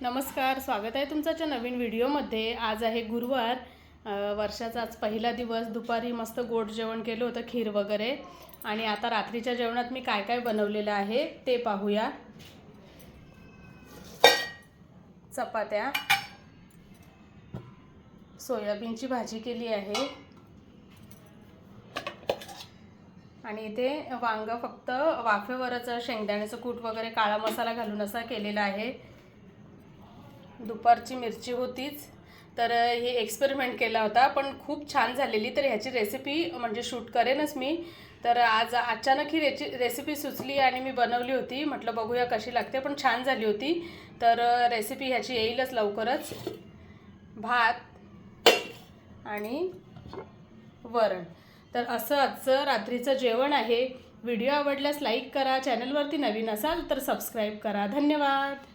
नमस्कार, स्वागत आहे तुमच्या नवीन व्हिडिओमध्ये। आज आहे गुरुवार, वर्षाचा आज पहिला दिवस। दुपारी मस्त गोड जेवण केलं होतं, खीर वगैरे। आणि आता रात्रीच्या जेवणात मी काय काय बनवलेलं आहे ते पाहूया। चपात्या, सोयाबीनची भाजी केली आहे आणि इथे वांग फक्त वाफेवरच शेंगदाण्याचं कूट वगैरे काळा मसाला घालून असा केलेला आहे। दुपारची मिरची होतीच, तर हे एक्सपेरिमेंट केला होता, पण खूप छान झालेली। तर ह्याची रेसिपी म्हणजे शूट करेनच मी। तर आज अचानक ही रेसिपी सुचली आणि मी बनवली होती। म्हटलं बघूया कशी लागते, पण छान झाली होती। तर रेसिपी ह्याची येईलच लवकरच। भात आणि वरण, तर असं आजचं रात्रीचं जेवण आहे। व्हिडिओ आवडल्यास लाईक करा, चॅनलवरती नवीन असाल तर सबस्क्राईब करा। धन्यवाद।